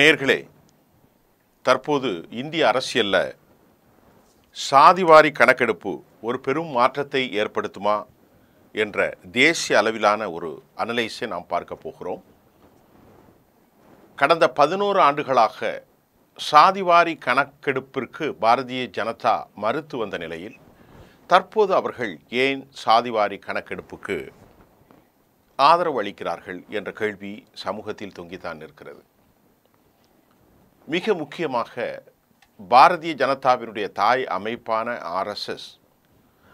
நேயர்களே, தற்போது இந்திய அரசியல்ல சாதிவாரி கணக்கெடுப்பு ஒரு பெரும் மாற்றத்தை ஏற்படுத்துமா என்ற தேசிய அளவிலான ஒரு அனலைஸை நாம் பார்க்க போகிறோம். கடந்த 11 ஆண்டுகளாக சாதிவாரி கணக்கெடுப்பிற்கு பாரதிய ஜனதா மறுத்து வந்த நிலையில் தற்போது அவர்கள் ஏன் சாதிவாரி கணக்கெடுப்புக்கு ஆதரவு அளிக்கிறார்கள் என்ற கேள்வி சமூகத்தில் தொங்கித்தான் இருக்கிறது. மிக முக்கியமாக பாரதிய ஜனதாவினுடைய தாய் அமைப்பான RSS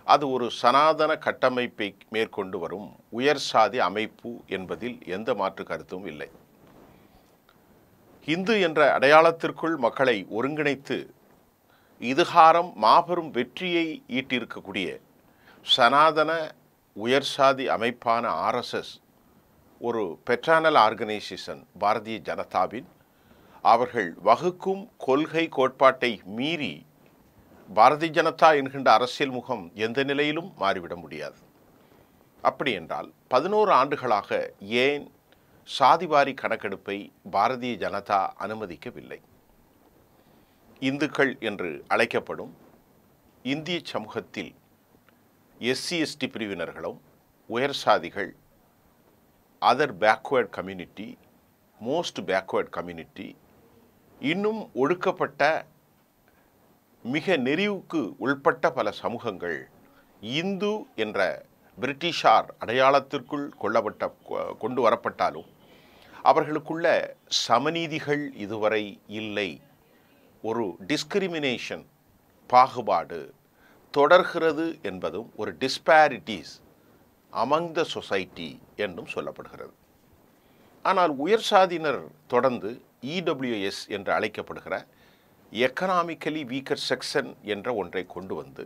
அது ஒரு சனாதன கட்டமைப்பை மேற்கொண்டு வரும் உயர் சாதி அமைப்பு என்பதில் எந்த மாற்று கருத்தும் இல்லை. இந்து என்ற அடையாளத்திற்குள் மக்களை ஒருங்கிணைத்து இதுகாரம் மாபெரும் வெற்றியை ஈட்டியிருக்கக்கூடிய சனாதன உயர் சாதி அமைப்பான RSS ஒரு பெட்ரானல் ஆர்கனைசேஷன் பாரதிய ஜனதாவின் அவர்கள் வகுக்கும் கொள்கை கோட்பாட்டை மீறி பாரதிய ஜனதா என்கின்ற அரசியல் முகம் எந்த நிலையிலும் மாறிவிட முடியாது. அப்படி என்றால் 11 ஆண்டுகளாக ஏன் சாதிவாரி கணக்கெடுப்பை பாரதிய ஜனதா அனுமதிக்கவில்லை? இந்துக்கள் என்று அழைக்கப்படும் இந்திய சமூகத்தில் SC/ST பிரிவினர்களும் உயர் சாதிகள், other backward community, most backward community, இன்னும் ஒடுக்கப்பட்ட மிக நெறிவுக்கு உள்பட்ட பல சமூகங்கள் இந்து என்ற பிரிட்டிஷார் அடையாளத்திற்குள் கொண்டு வரப்பட்டாலும் அவர்களுக்குள்ள சமநீதிகள் இதுவரை இல்லை. ஒரு டிஸ்கிரிமினேஷன், பாகுபாடு தொடர்கிறது என்பதும் ஒரு டிஸ்பாரிட்டிஸ் அமங் த சொசைட்டி என்றும் சொல்லப்படுகிறது. ஆனால் உயர் சாதியினர் தொடர்ந்து EWS என்று அழைக்கப்படுகிற எக்கனாமிக்கலி வீக்கர் செக்ஷன் என்ற ஒன்றை கொண்டு வந்து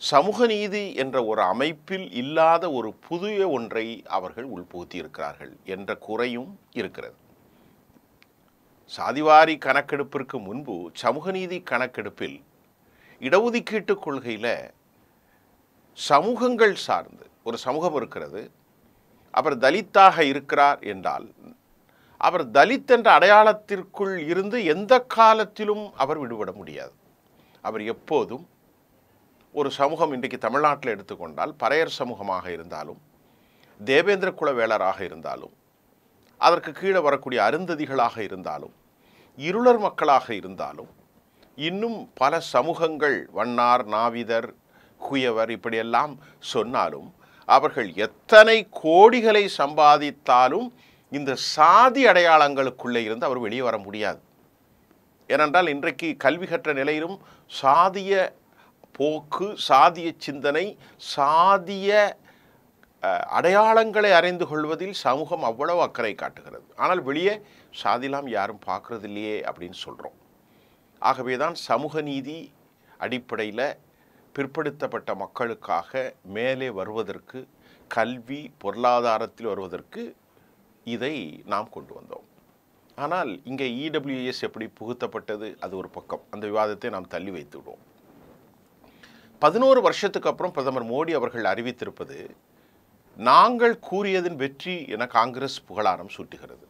சமூக நீதி என்ற ஒரு அமைப்பில் இல்லாத ஒரு புதிய ஒன்றை அவர்கள் உள்புகுத்தி இருக்கிறார்கள் என்ற குறையும் இருக்கிறது. சாதிவாரி கணக்கெடுப்பிற்கு முன்பு சமூக நீதி கணக்கெடுப்பில் இடஒதுக்கீட்டு கொள்கையில் சமூகங்கள் சார்ந்து ஒரு சமூகம் இருக்கிறது. அவர் தலித்தாக இருக்கிறார் என்றால் அவர் தலித் என்ற அடையாளத்திற்குள் இருந்து எந்த காலத்திலும் அவர் விடுபட முடியாது. அவர் எப்போதும் ஒரு சமூகம், இன்றைக்கு தமிழ்நாட்டில் எடுத்துக்கொண்டால் பறையர் சமூகமாக இருந்தாலும், தேவேந்திர குல வேளராக இருந்தாலும், அதற்கு கீழே வரக்கூடிய அருந்ததிகளாக இருந்தாலும், இருளர் மக்களாக இருந்தாலும், இன்னும் பல சமூகங்கள் வண்ணார், நாவிதர், குயவர் இப்படியெல்லாம் சொன்னாலும் அவர்கள் எத்தனை கோடிகளை சம்பாதித்தாலும் இந்த சாதி அடையாளங்களுக்குள்ளே இருந்து அவர் வெளியே வர முடியாது. ஏனென்றால் இன்றைக்கு கல்வி கற்ற நிலையிலும் சாதிய போக்கு, சாதிய சிந்தனை, சாதிய அடையாளங்களை அறிந்து கொள்வதில் சமூகம் அவ்வளவு அக்கறை காட்டுகிறது. ஆனால் வெளியே சாதிலாம் யாரும் பார்க்கறது இல்லையே அப்படின்னு சொல்கிறோம். ஆகவே தான் சமூக நீதி அடிப்படையில் பிற்படுத்தப்பட்ட மக்களுக்காக மேலே வருவதற்கு, கல்வி பொருளாதாரத்தில் வருவதற்கு இதை நாம் கொண்டு வந்தோம். ஆனால் இங்கே EWS எப்படி புகுத்தப்பட்டது அது ஒரு பக்கம். அந்த விவாதத்தை நாம் தள்ளி வைத்து விடுவோம். 11 வருஷத்துக்கு அப்புறம் பிரதமர் மோடி அவர்கள் அறிவித்திருப்பது நாங்கள் கூறியதன் வெற்றி என காங்கிரஸ் புகழாரம் சூட்டுகிறது.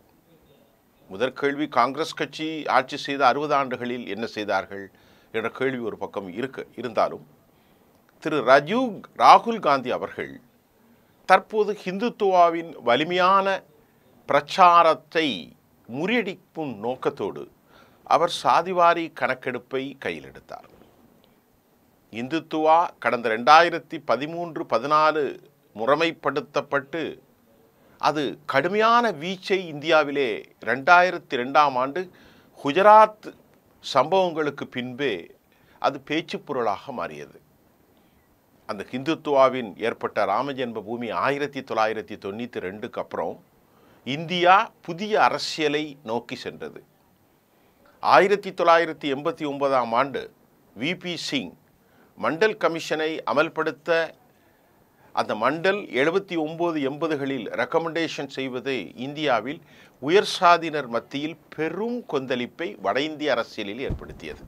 முதற் கேள்வி, காங்கிரஸ் கட்சி ஆட்சி செய்த 60 ஆண்டுகளில் என்ன செய்தார்கள் என்ற கேள்வி ஒரு பக்கம் இருந்தாலும் திரு ராகுல் காந்தி அவர்கள் தற்போது ஹிந்துத்துவாவின் வலிமையான பிரச்சாரத்தை முறியடிக்கும் நோக்கத்தோடு அவர் சாதிவாரி கணக்கெடுப்பை கையில் எடுத்தார். இந்துத்துவா கடந்த 2013-14 முறைமைப்படுத்தப்பட்டு அது கடுமையான வீச்சை இந்தியாவிலே 2002ஆம் ஆண்டு குஜராத் சம்பவங்களுக்கு பின்பே அது பேச்சு பொருளாக மாறியது. அந்த ஹிந்துத்துவாவின் ஏற்பட்ட ராமஜென்ம பூமி 1992க்கு அப்புறம் இந்தியா புதிய அரசியலை நோக்கி சென்றது. 1989ஆம் ஆண்டு VP சிங் மண்டல் கமிஷனை அமல்படுத்த அந்த மண்டல் 79-80களில் ரெக்கமெண்டேஷன் செய்வது இந்தியாவில் உயர் சாதியினர் மத்தியில் பெரும் கொந்தளிப்பை வட இந்திய அரசியலில் ஏற்படுத்தியது.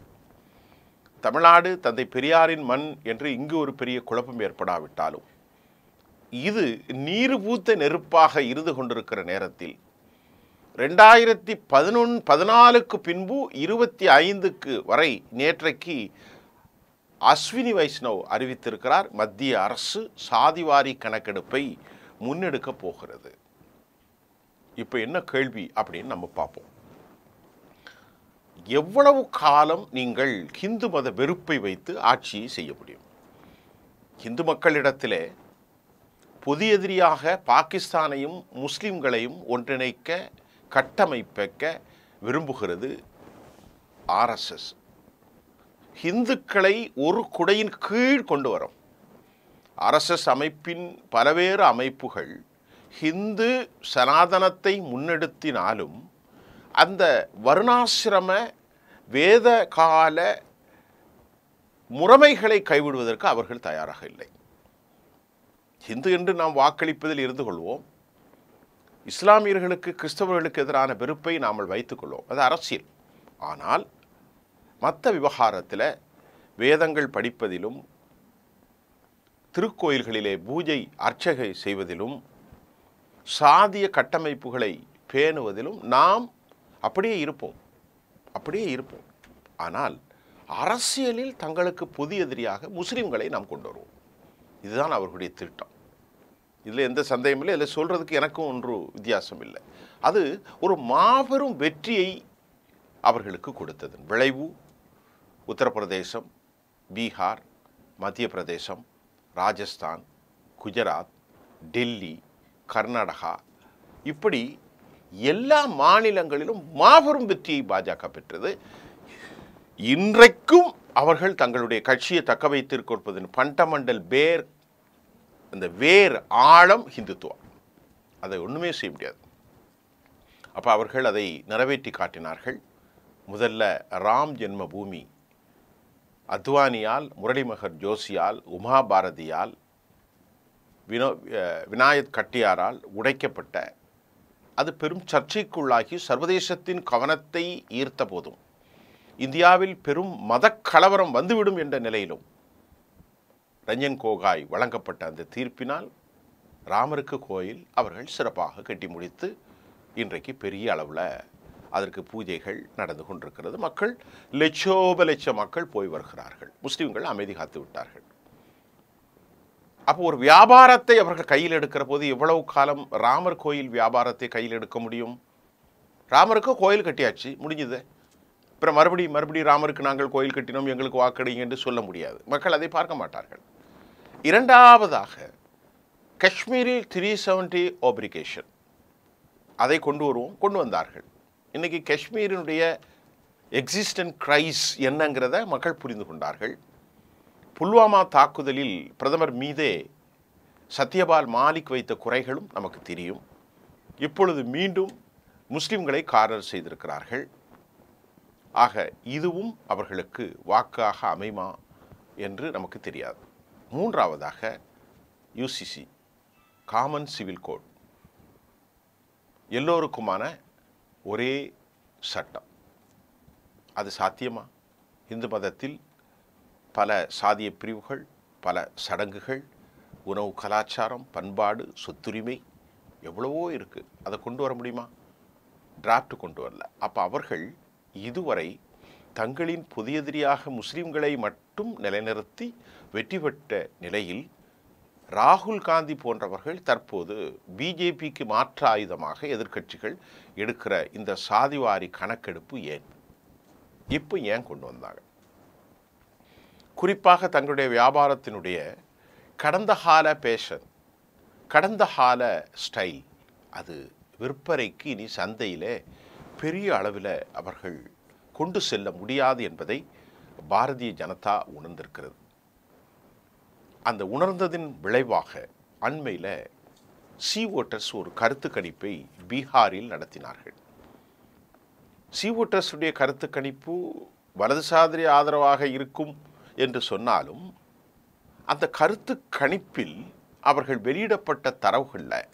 தமிழ்நாடு தந்தை பெரியாரின் மண் என்று இங்கு ஒரு பெரிய குழப்பம் ஏற்படாவிட்டாலும் இது நீர் பூத்த நெருப்பாக இருந்து கொண்டிருக்கிற நேரத்தில் 2014க்கு பின்பு 25க்கு வரை நேற்றைக்கு அஸ்வினி வைஷ்ணவ் அறிவித்திருக்கிறார், மத்திய அரசு சாதிவாரி கணக்கெடுப்பை முன்னெடுக்க போகிறது. இப்போ என்ன கேள்வி அப்படின்னு நம்ம பார்ப்போம். எவ்வளவு காலம் நீங்கள் ஹிந்து மத வெறுப்பை வைத்து ஆட்சியை செய்ய முடியும்? ஹிந்து மக்களிடத்திலே பொது எதிரியாக பாகிஸ்தானையும் முஸ்லிம்களையும் ஒன்றிணைக்க கட்டமைக்க விரும்புகிறது ஆர்எஸ்எஸ். ஹிந்துக்களை ஒரு குடையின் கீழ் கொண்டு வரும். ஆர்எஸ்எஸ் அமைப்பின் பல்வேறு அமைப்புகள் ஹிந்து சனாதனத்தை முன்னெடுத்தினாலும் அந்த வருணாசிரம வேத கால முறைமைகளை கைவிடுவதற்கு அவர்கள் தயாராக இல்லை. ஹிந்து என்று நாம் வாக்களிப்பதில் இருந்து கொள்வோம். இஸ்லாமியர்களுக்கு கிறிஸ்தவர்களுக்கு எதிரான வெறுப்பை நாம் வைத்துக் கொள்வோம், அது அரசியல். ஆனால் மற்ற விவகாரத்தில் வேதங்கள் படிப்பதிலும் திருக்கோயில்களிலே பூஜை அர்ச்சகை செய்வதிலும் சாதிய கட்டமைப்புகளை பேணுவதிலும் நாம் அப்படியே இருப்போம். ஆனால் அரசியலில் தங்களுக்கு பொது எதிரியாக முஸ்லிம்களை நாம் கொண்டு வருவோம். இதுதான் அவர்களுடைய திட்டம். இதில் எந்த சந்தேகமும் இல்லை. இதில் சொல்கிறதுக்கு எனக்கும் ஒன்று வித்தியாசம் இல்லை. அது ஒரு மாபெரும் வெற்றியை அவர்களுக்கு கொடுத்தது. விளைவு உத்தரப்பிரதேசம், பீகார், மத்திய பிரதேசம், ராஜஸ்தான், குஜராத், டெல்லி, கர்நாடகா, இப்படி எல்லா மாநிலங்களிலும் மாபெரும் வெற்றியை பாஜக பெற்றது. இன்றைக்கும் அவர்கள் தங்களுடைய கட்சியை தக்க வைத்திருப்பதன் ஃபண்டமெண்டல் அந்த வேர் ஆழம் ஹிந்துத்துவம். அதை ஒன்றுமே செய்ய முடியாது. அப்போ அவர்கள் அதை நிறைவேற்றி காட்டினார்கள். முதல்ல ராம் ஜென்ம பூமி அத்வானியால், முரளிமகர் ஜோஷியால், உமா பாரதியால், வினாயக் கட்டியாரால் உடைக்கப்பட்ட அது பெரும் சர்ச்சைக்குள்ளாகி சர்வதேசத்தின் கவனத்தை ஈர்த்த போதும், இந்தியாவில் பெரும் மதக்கலவரம் வந்துவிடும் என்ற நிலையிலும் ரஞ்சன் கோகாய் வழங்கப்பட்ட அந்த தீர்ப்பினால் ராமருக்கு கோயில் அவர்கள் சிறப்பாக கட்டி முடித்து இன்றைக்கு பெரிய அளவில் அதற்கு பூஜைகள் நடந்து கொண்டிருக்கிறது. மக்கள் லட்ச மக்கள் போய் வருகிறார்கள். முஸ்லிம்கள் அமைதி காத்து விட்டார்கள். அப்போ ஒரு வியாபாரத்தை அவர்கள் கையில் எடுக்கிற போது எவ்வளவு காலம் ராமர் கோயில் வியாபாரத்தை கையில் எடுக்க முடியும்? ராமருக்கு கோயில் கட்டியாச்சு, முடிஞ்சது. அப்புறம் மறுபடியும் ராமருக்கு நாங்கள் கோயில் கட்டினோம், எங்களுக்கு வாக்கடிங்க என்று சொல்ல முடியாது. மக்கள் அதை பார்க்க மாட்டார்கள். இரண்டாவதாக காஷ்மீரில் 370 ஓப்ரிகேஷன் அதை கொண்டு வந்தார்கள். இன்றைக்கி காஷ்மீரினுடைய எக்ஸிஸ்டன்ட் கிரைஸ் என்னங்கிறத மக்கள் புரிந்து கொண்டார்கள். புல்வாமா தாக்குதலில் பிரதமர் மீதே சத்யபால் மாலிக் வைத்த குறைகளும் நமக்கு தெரியும். இப்பொழுது மீண்டும் முஸ்லிம்களை கார்னர் செய்திருக்கிறார்கள். ஆக இதுவும் அவர்களுக்கு வாக்காக அமையுமா என்று நமக்கு தெரியாது. மூன்றாவதாக யூசிசி காமன் சிவில் கோட், எல்லோருக்குமான ஒரே சட்டம், அது சாத்தியமா? இந்து மதத்தில் பல சாதிய பிரிவுகள், பல சடங்குகள், உணவு கலாச்சாரம், பண்பாடு, சொத்துரிமை எவ்வளவோ இருக்குது. அதை கொண்டு வர முடியுமா? டிராஃப்ட் கொண்டு வரல. அப்போ அவர்கள் இதுவரை தங்களின் பொது எதிரியாக முஸ்லிம்களை மட்டும் நிலைநிறுத்தி வெற்றி பெற்ற நிலையில் ராகுல் காந்தி போன்றவர்கள் தற்போது பிஜேபிக்கு மாற்று ஆயுதமாக எதிர்க்கட்சிகள் எடுக்கிற இந்த சாதிவாரி கணக்கெடுப்பு இப்போ ஏன் கொண்டு வந்தாங்க? குறிப்பாக தங்களுடைய வியாபாரத்தினுடைய கடந்த கால பேஷன், கடந்த கால ஸ்டைல், அது விற்பனைக்கு இனி சந்தையில் பெரிய அளவில் அவர்கள் கொண்டு செல்ல முடியாது என்பதை பாரதிய ஜனதா உணர்ந்திருக்கிறது. அந்த உணர்ந்ததின் விளைவாக அண்மையில் சி ஓட்டர்ஸ் ஒரு கருத்து கணிப்பை பீகாரில் நடத்தினார்கள். சி ஓட்டர்ஸுடைய கருத்து கணிப்பு வலதுசாரி ஆதரவாக இருக்கும் என்று சொன்னாலும் அந்த கருத்து கணிப்பில் அவர்கள் வெளியிடப்பட்ட தரவுகளில்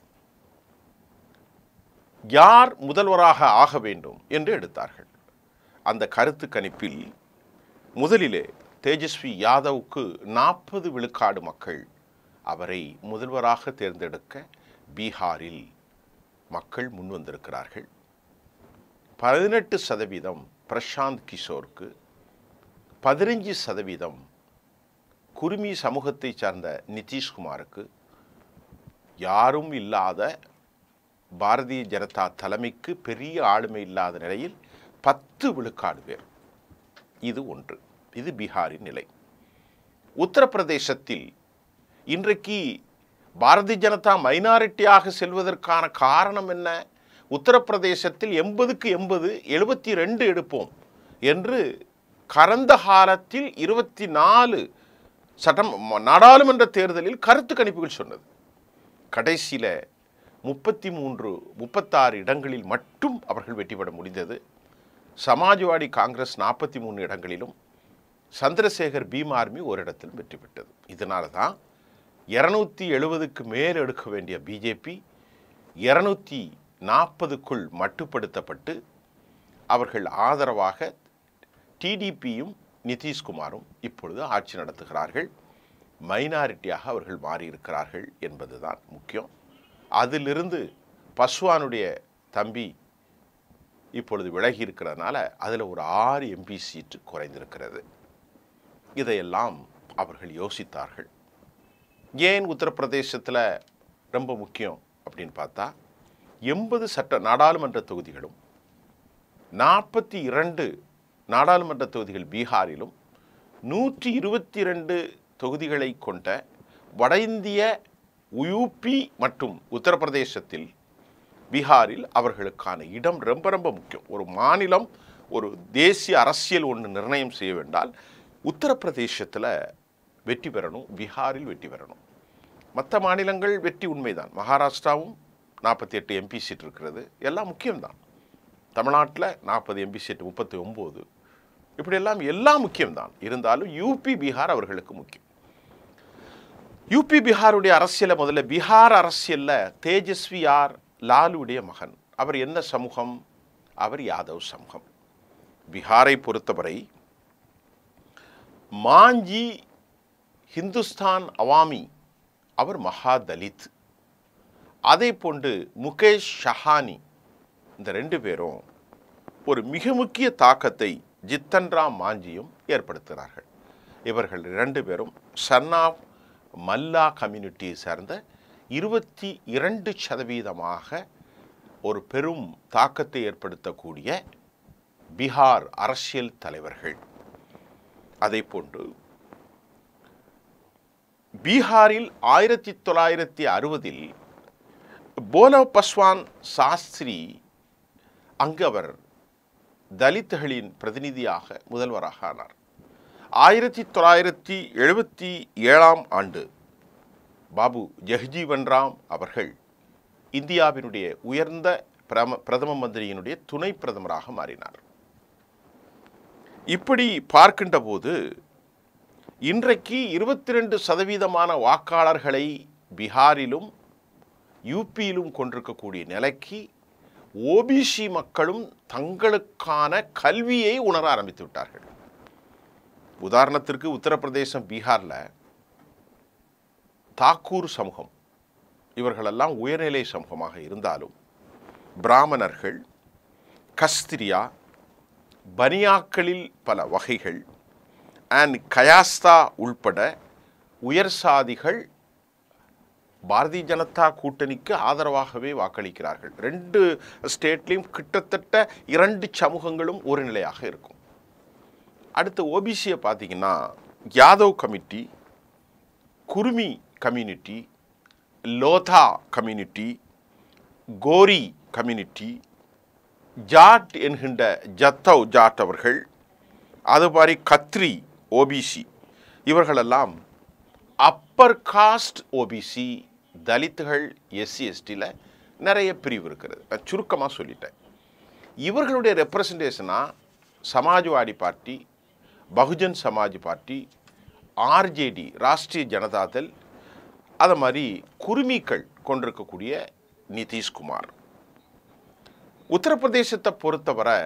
யார் முதல்வராக ஆக வேண்டும் என்று எடுத்தார்கள். அந்த கருத்து கணிப்பில் முதலிலே தேஜஸ்வி யாதவுக்கு 40 விழுக்காடு மக்கள் அவரை முதல்வராக தேர்ந்தெடுக்க பீகாரில் மக்கள் முன்வந்திருக்கிறார்கள். 18% பிரசாந்த் கிஷோருக்கு, 15% குருமி சமூகத்தை சார்ந்த நிதிஷ்குமாருக்கு, யாரும் இல்லாத பாரதிய ஜனதா தலைமைக்கு பெரிய ஆளுமை இல்லாத நிலையில் 10 விழுக்காடு பேர். இது ஒன்று. இது பீகாரின் நிலை. உத்தரப்பிரதேசத்தில் இன்றைக்கு பாரதிய ஜனதா மைனாரிட்டியாக செல்வதற்கான காரணம் என்ன? உத்தரப்பிரதேசத்தில் 80க்கு 80, 72 எடுப்போம் என்று கடந்த காலத்தில் 24 நாடாளுமன்ற தேர்தலில் கருத்து கணிப்புகள் சொன்னது. கடைசியில் 33, 36 இடங்களில் மட்டும் அவர்கள் வெற்றி பெற முடிந்தது. சமாஜ்வாடி காங்கிரஸ் 43 இடங்களிலும், சந்திரசேகர் பீமார்மி ஒரு இடத்திலும் வெற்றி பெற்றது. இதனால தான் 270க்கு மேல் எடுக்க வேண்டிய பிஜேபி 240க்குள் மட்டுப்படுத்தப்பட்டு அவர்கள் ஆதரவாக டிடிபியும் நிதிஷ்குமாரும் இப்பொழுது ஆட்சி நடத்துகிறார்கள். மைனாரிட்டியாக அவர்கள் மாறியிருக்கிறார்கள் என்பதுதான் முக்கியம். அதிலிருந்து பஸ்வானுடைய தம்பி இப்பொழுது விலகி இருக்கிறதுனால அதில் ஒரு 6 எம்பி சீட்டு குறைந்திருக்கிறது. இதையெல்லாம் அவர்கள் யோசித்தார்கள். ஏன் உத்தரப்பிரதேசத்தில் ரொம்ப முக்கியம் அப்படின்னு பார்த்தா 80 நாடாளுமன்ற தொகுதிகளும் 42 நாடாளுமன்ற தொகுதிகள் பீகாரிலும் 122 தொகுதிகளை கொண்ட வட இந்திய யூபி மற்றும் உத்தரப்பிரதேசத்தில் பீகாரில் அவர்களுக்கான இடம் ரொம்ப ரொம்ப முக்கியம். ஒரு மாநிலம் ஒரு தேசிய அரசியல் ஒன்று நிர்ணயம் செய்ய வேண்டால் உத்தரப்பிரதேசத்தில் வெற்றி பெறணும், பீகாரில் வெற்றி பெறணும். மற்ற மாநிலங்கள் வெற்றி உண்மைதான். மகாராஷ்டிராவும் 48 எம்பி சீட் இருக்கிறது, எல்லாம் முக்கியம்தான். தமிழ்நாட்டில் 40 எம்பி சீட் 39, இப்படியெல்லாம் எல்லாம் முக்கியம்தான். இருந்தாலும் யூபி பீகார் அவர்களுக்கு முக்கியம். யூபி பீகாருடைய அரசியலை முதல்ல பீகார் அரசியலில் தேஜஸ்வி யார்? லாலுடைய மகன். அவர் என்ன சமூகம்? அவர் யாதவ் சமூகம். பீகாரை பொறுத்தவரை மாஞ்சி ஹிந்துஸ்தான் அவாமி, அவர் மகா தலித். அதே போன்று முகேஷ் ஷஹானி, இந்த 2 பேரும் ஒரு மிக முக்கிய தாக்கத்தை ஜித்தன்ராம் மாஞ்சியும் ஏற்படுத்துகிறார்கள். இவர்கள் 2 பேரும் சன் ஆஃப் மல்லா கம்யூனிட்டியை சேர்ந்த 22% ஒரு பெரும் தாக்கத்தை ஏற்படுத்தக்கூடிய பீகார் அரசியல் தலைவர்கள். அதே போன்று பீகாரில் 1960 போலோ பஸ்வான் சாஸ்திரி, அங்கு அவர் தலித்துகளின் பிரதிநிதியாக முதல்வராக ஆனார். 1977 ஆண்டு பாபு ஜெகஜீவன் ராம் அவர்கள் இந்தியாவினுடைய உயர்ந்த பிரதம மந்திரியினுடைய துணை பிரதமராக மாறினார். இப்படி பார்க்கின்ற போது இன்றைக்கு 22% வாக்காளர்களை பீகாரிலும் யூபியிலும் கொண்டிருக்கக்கூடிய நிலைக்கு ஓபிசி மக்களும் தங்களுக்கான கல்வியை உணர ஆரம்பித்து விட்டார்கள். உதாரணத்திற்கு உத்தரப்பிரதேசம், பீகாரில் தாக்கூர் சமூகம், இவர்களெல்லாம் உயர்நிலை சமூகமாக இருந்தாலும் பிராமணர்கள், கஸ்திரியா, பனியாக்களில் பல வகைகள் அண்ட் கயாஸ்தா உள்பட உயர் சாதிகள் பாரதிய ஜனதா கூட்டணிக்கு ஆதரவாகவே வாக்களிக்கிறார்கள். 2 ஸ்டேட்லையும் கிட்டத்தட்ட 2 சமூகங்களும் ஒரு நிலையாக இருக்கும். அடுத்து ஓபிசியை பார்த்தீங்கன்னா Yadav committee, Kurmi community, Lodha community, Kori community, Jat என்கின்ற ஜத்தவ் ஜாட் அவர்கள், அது மாதிரி கத்ரி ஓபிசி, இவர்களெல்லாம் அப்பர் காஸ்ட் ஓபிசி, தலித்துகள், எஸ்சி எஸ்டியில் நிறைய பிரிவு இருக்கிறது. நான் சுருக்கமாக சொல்லிட்டேன். இவர்களுடைய ரெப்ரசன்டேஷனாக Samajwadi party, Bahujan Samaj party, RJD Rashtriya Janata Dal, அது மாதிரி குருமிகள் கொண்டிருக்கக்கூடிய நிதிஷ்குமார். உத்தரப்பிரதேசத்தை பொறுத்தவரை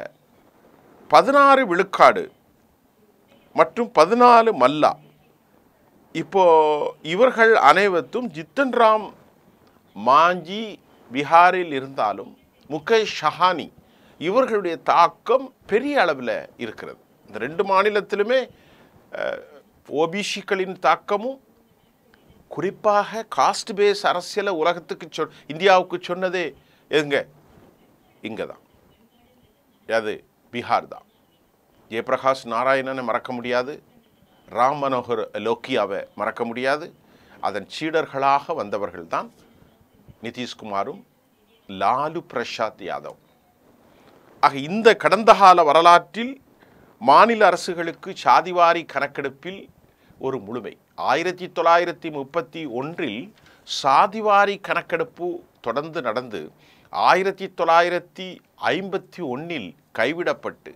16 விழுக்காடு மற்றும் 14 மல்லா. இப்போ இவர்கள் அனைவரும் ஜித்தன்ராம் மாஞ்சி பீகாரில் இருந்தாலும் முகேஷ் ஷஹானி இவர்களுடைய தாக்கம் பெரிய அளவில் இருக்கிறது. இந்த 2 மாநிலத்திலுமே ஓபிசிக்களின் தாக்கமும், குறிப்பாக காஸ்ட் பேஸ் அரசியலை உலகத்துக்கு இந்தியாவுக்கு சொன்னதே இங்கே தான். அது பீகார் தான். ஜெயபிரகாஷ் நாராயணனை மறக்க முடியாது, ராம் மனோகர் லோக்கியாவை மறக்க முடியாது. அதன் சீடர்களாக வந்தவர்கள் தான் நிதிஷ்குமாரும் லாலு பிரசாத் யாதவ். ஆக இந்த கடந்த கால வரலாற்றில் மாநில அரசுகளுக்கு சாதிவாரி கணக்கெடுப்பில் ஒரு முழுமை. 1931 சாதிவாரி கணக்கெடுப்பு தொடர்ந்து நடந்து 1951 கைவிடப்பட்டு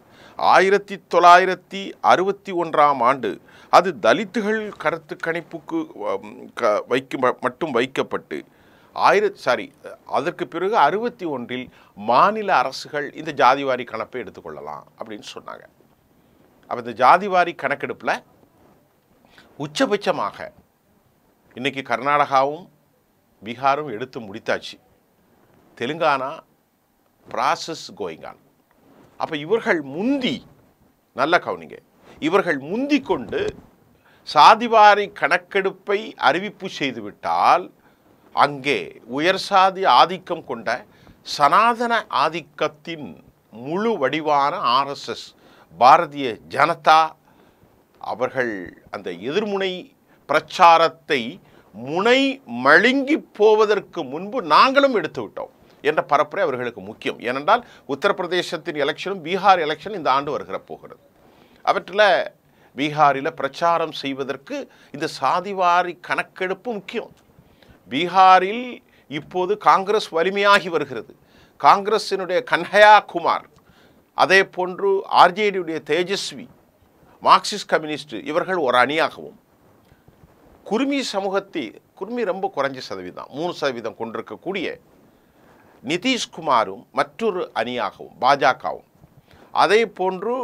1961 ஆண்டு அது தலித்துகள் கருத்து கணிப்புக்கு மட்டும் வைக்கப்பட்டு அதற்கு பிறகு 61 மாநில அரசுகள் இந்த ஜாதிவாரி கணப்பை எடுத்துக்கொள்ளலாம் அப்படின்னு சொன்னாங்க. அப்போ இந்த ஜாதிவாரி கணக்கெடுப்பில் உச்சபட்சமாக இன்னைக்கு கர்நாடகாவும் பீகாரும் எடுத்து முடித்தாச்சு. Telangana process going on. அப்போ இவர்கள் முந்தி, நல்ல கவனிங்க, இவர்கள் முந்தி கொண்டு சாதிவாரி கணக்கெடுப்பை அறிவிப்பு செய்துவிட்டால் அங்கே உயர் சாதி ஆதிக்கம் கொண்ட சனாதன ஆதிக்கத்தின் முழு வடிவான RSS பாரதிய ஜனதா அவர்கள் அந்த எதிர்முனை பிரச்சாரத்தை முனை மழுங்கி போவதற்கு முன்பு நாங்களும் எடுத்து விட்டோம் என்ற பரப்புரை அவர்களுக்கு முக்கியம். ஏனென்றால் உத்தரப்பிரதேசத்தின் எலெக்ஷனும் பீகார் எலெக்ஷன் இந்த ஆண்டு வருகிற போகிறது. அவற்றில் பீகாரில் பிரச்சாரம் செய்வதற்கு இந்த சாதிவாரி கணக்கெடுப்பு முக்கியம். பீகாரில் இப்போது காங்கிரஸ் வலிமையாகி வருகிறது. காங்கிரஸினுடைய கன்ஹயா குமார், அதே போன்று RJDயுடைய தேஜஸ்வி, மார்க்சிஸ்ட் கம்யூனிஸ்ட் இவர்கள் ஒரு அணியாகவும், குர்மி ரொம்ப குறைஞ்ச சதவீதம் 3% கொண்டிருக்கக்கூடிய நிதிஷ்குமாரும் மற்றொரு அணியாகவும் பாஜகவும், அதே போன்று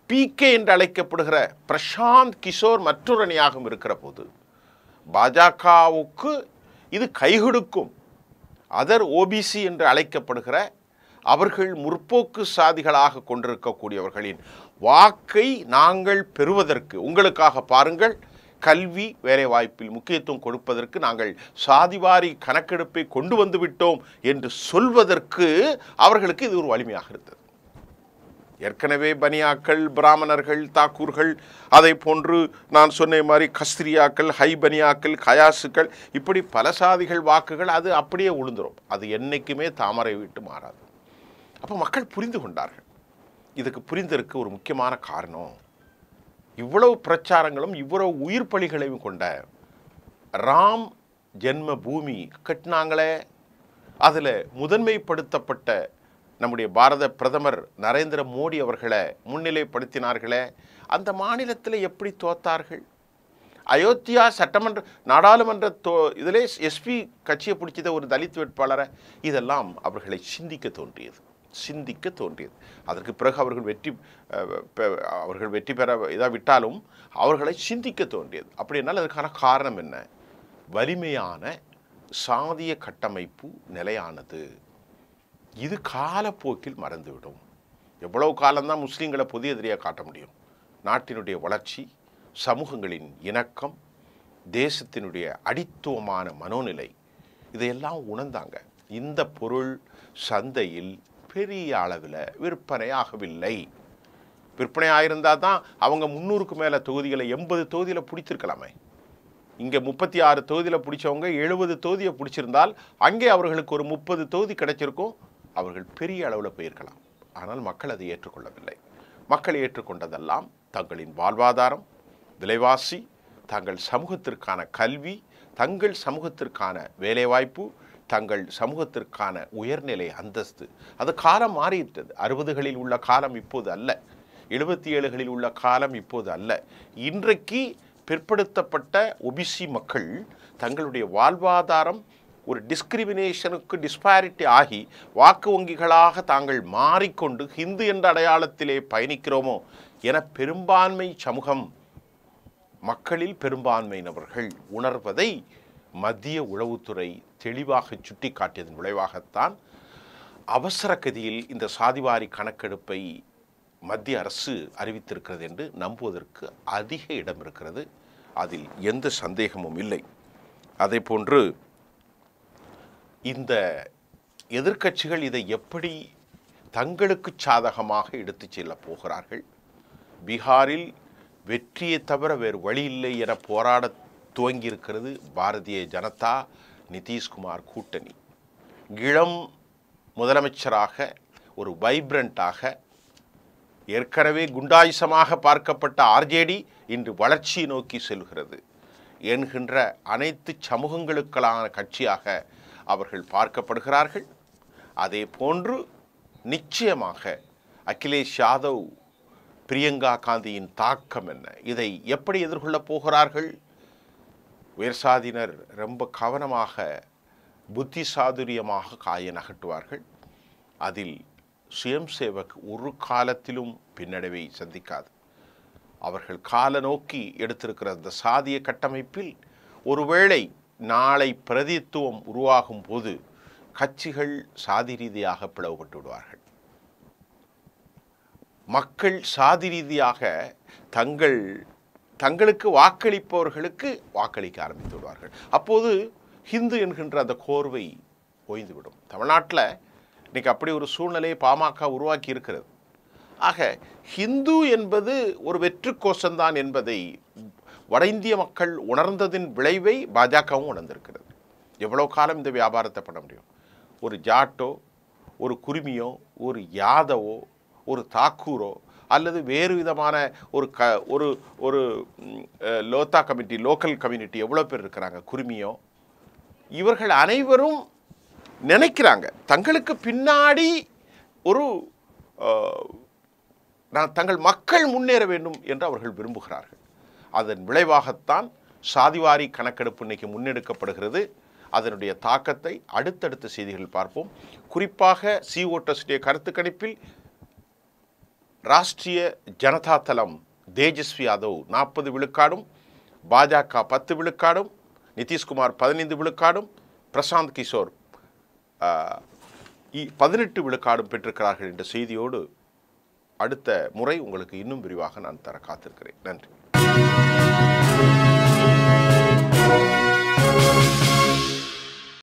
PK என்று அழைக்கப்படுகிற பிரசாந்த் கிஷோர் மற்றொரு அணியாகவும் இருக்கிற போது பாஜகவுக்கு இது கைகொடுக்கும். அதர் OBC என்று அழைக்கப்படுகிற அவர்கள் முற்போக்கு சாதிகளாக கொண்டிருக்கக்கூடியவர்களின் வாக்கை நாங்கள் பெறுவதற்கு, உங்களுக்காக பாருங்கள், கல்வி வேலைவாய்ப்பில் முக்கியத்துவம் கொடுப்பதற்கு நாங்கள் சாதிவாரி கணக்கெடுப்பை கொண்டு வந்து விட்டோம் என்று சொல்வதற்கு அவர்களுக்கு இது ஒரு வலிமையாக இருந்தது. ஏற்கனவே பனியாக்கள், பிராமணர்கள், தாக்கூர்கள், அதை போன்று நான் சொன்ன மாதிரி கஸ்திரியாக்கள், ஹைபனியாக்கள், கயாசுக்கள், இப்படி பல சாதிகள் வாக்குகள் அது அப்படியே உளுந்துரும். அது என்னைக்குமே தாமரை விட்டு மாறாது. அப்போ மக்கள் புரிந்து கொண்டார்கள். இதுக்கு புரிந்ததற்கு ஒரு முக்கியமான காரணம், இவ்வளவு பிரச்சாரங்களும் இவ்வளவு உயிர் பலிகளையும் கொண்ட ராம் ஜென்ம பூமி கட்டினாங்களே, அதில் முதன்மைப்படுத்தப்பட்ட நம்முடைய பாரத பிரதமர் நரேந்திர மோடி அவர்களை முன்னிலைப்படுத்தினார்களே, அந்த மாநிலத்தில் எப்படி தோத்தார்கள்? அயோத்தியா சட்டமன்ற நாடாளுமன்ற இதிலே SP கட்சியை பிடிச்சத ஒரு தலித் வேட்பாளரை, இதெல்லாம் அவர்களை சிந்திக்க தோன்றியது. அதற்கு பிறகு அவர்கள் வெற்றி பெற விட்டாலும் அவர்களை சிந்திக்க தோன்றியது. அப்படின்னால் அதுக்கான காரணம் என்ன? வலிமையான சாதிய கட்டமைப்பு நிலையானது. இது காலப்போக்கில் மறந்துவிடும். எவ்வளவு காலம்தான் முஸ்லீம்களை பொது எதிரியாக காட்ட முடியும்? நாட்டினுடைய வளர்ச்சி, சமூகங்களின் இணக்கம், தேசத்தினுடைய அடித்துவமான மனோநிலை, இதையெல்லாம் உணர்ந்தாங்க. இந்த பொருள் சந்தையில் பெரிய அளவில் விற்பனை ஆகவில்லை. விற்பனை ஆயிருந்தால் தான் அவங்க 300க்கு மேலே தொகுதிகளை 80 தொகுதியில் பிடிச்சிருக்கலாமே. இங்கே 36 தொகுதியில் பிடிச்சவங்க 70 தொகுதியை பிடிச்சிருந்தால் அங்கே அவர்களுக்கு ஒரு 30 தொகுதி கிடைச்சிருக்கும். அவர்கள் பெரிய அளவில் போயிருக்கலாம். ஆனால் மக்கள் அதை ஏற்றுக்கொள்ளவில்லை. மக்கள் ஏற்றுக்கொண்டதெல்லாம் தங்களின் வாழ்வாதாரம், விலைவாசி, தங்கள் சமூகத்திற்கான கல்வி, தங்கள் சமூகத்திற்கான வேலைவாய்ப்பு, தங்கள் சமூகத்திற்கான உயர்நிலை அந்தஸ்து. அது காலம் மாறிவிட்டது. 60களில் உள்ள காலம் இப்போது அல்ல, 77களில் உள்ள காலம் இப்போது அல்ல. இன்றைக்கு பிற்படுத்தப்பட்ட OBC மக்கள் தங்களுடைய வாழ்வாதாரம் ஒரு டிஸ்கிரிமினேஷனுக்கு டிஸ்பாரிட்டி ஆகி வாக்கு வங்கிகளாக தாங்கள் மாறிக்கொண்டு ஹிந்து என்ற அடையாளத்திலே பயணிக்கிறோமோ என பெரும்பான்மை சமூகம், மக்களில் பெரும்பான்மையினவர்கள் உணர்வதை மத்திய உளவுத்துறை தெளிவாக சுட்டி காட்டியதன் விளைவாகத்தான் அவசர கதியில் இந்த சாதிவாரி கணக்கெடுப்பை மத்திய அரசு அறிவித்திருக்கிறது என்று நம்புவதற்கு அதிக இடம் இருக்கிறது. அதில் எந்த சந்தேகமும் இல்லை. அதே போன்று இந்த எதிர்க்கட்சிகள் இதை எப்படி தங்களுக்கு சாதகமாக எடுத்துச் செல்லப் போகிறார்கள்? பீகாரில் வெற்றியை தவிர வேறு வழி இல்லை என போராட துவங்கியிருக்கிறது பாரதிய ஜனதா நிதிஷ்குமார் கூட்டணி. இளம் முதலமைச்சராக ஒரு வைப்ரண்டாக ஏற்கனவே குண்டாயுசமாக பார்க்கப்பட்ட ஆர்ஜேடி இன்று வளர்ச்சியை நோக்கி செல்கிறது என்கின்ற அனைத்து சமூகங்களுக்கான கட்சியாக அவர்கள் பார்க்கப்படுகிறார்கள். அதே போன்று நிச்சயமாக அகிலேஷ் யாதவ், பிரியங்கா காந்தியின் தாக்கம் என்ன, இதை எப்படி எதிர்கொள்ளப் போகிறார்கள்? உயர்சாதியினர் ரொம்ப கவனமாக புத்தி சாதுரியமாக காயை நகட்டுவார்கள். அதில் சுயம் சேவக் ஒரு காலத்திலும் பின்னடைவை சந்திக்காது. அவர்கள் கால நோக்கி எடுத்திருக்கிற அந்த சாதிய கட்டமைப்பில் ஒருவேளை நாளை பிரதித்துவம் உருவாகும் போது கட்சிகள் சாதி ரீதியாக பிளவுபட்டு விடுவார்கள். மக்கள் சாதி ரீதியாக தங்களுக்கு வாக்களிப்பவர்களுக்கு வாக்களிக்க ஆரம்பித்து விடுவார்கள். அப்போது ஹிந்து என்கின்ற அந்த கோர்வை ஓய்ந்துவிடும். தமிழ்நாட்டில் இன்றைக்கி அப்படி ஒரு சூழ்நிலையை பாமக உருவாக்கி இருக்கிறது. ஆக ஹிந்து என்பது ஒரு வெற்று கோஷம்தான் என்பதை வட இந்திய மக்கள் உணர்ந்ததின் விளைவை பாஜகவும் உணர்ந்திருக்கிறது. எவ்வளோ காலம் இந்த வியாபாரத்தை பண்ண முடியும்? ஒரு ஜாட்டோ, ஒரு குருமியோ, ஒரு யாதவோ, ஒரு தாக்கூரோ அல்லது வேறு விதமான ஒரு லோத்தா கமிட்டி, லோக்கல் கம்யூனிட்டி எவ்வளோ பேர் இருக்கிறாங்க, குருமியோ, இவர்கள் அனைவரும் நினைக்கிறாங்க தங்களுக்கு பின்னாடி ஒரு தங்கள் மக்கள் முன்னேற வேண்டும் என்று அவர்கள் விரும்புகிறார்கள். அதன் விளைவாகத்தான் சாதிவாரி கணக்கெடுப்பு இன்றைக்கு முன்னெடுக்கப்படுகிறது. அதனுடைய தாக்கத்தை அடுத்தடுத்த செய்திகள் பார்ப்போம். குறிப்பாக சிஓட்டஸ்டைய கருத்து கணிப்பில் ராஷ்டிரிய ஜனதா தளம் தேஜஸ்வி யாதவ் 40 விழுக்காடும், பாஜக 10 விழுக்காடும், நிதிஷ்குமார் 15 விழுக்காடும், பிரசாந்த் கிஷோர் 18 விழுக்காடும் பெற்றிருக்கிறார்கள் என்ற செய்தியோடு அடுத்த முறை உங்களுக்கு இன்னும் விரிவாக நான் தர காத்திருக்கிறேன். நன்றி.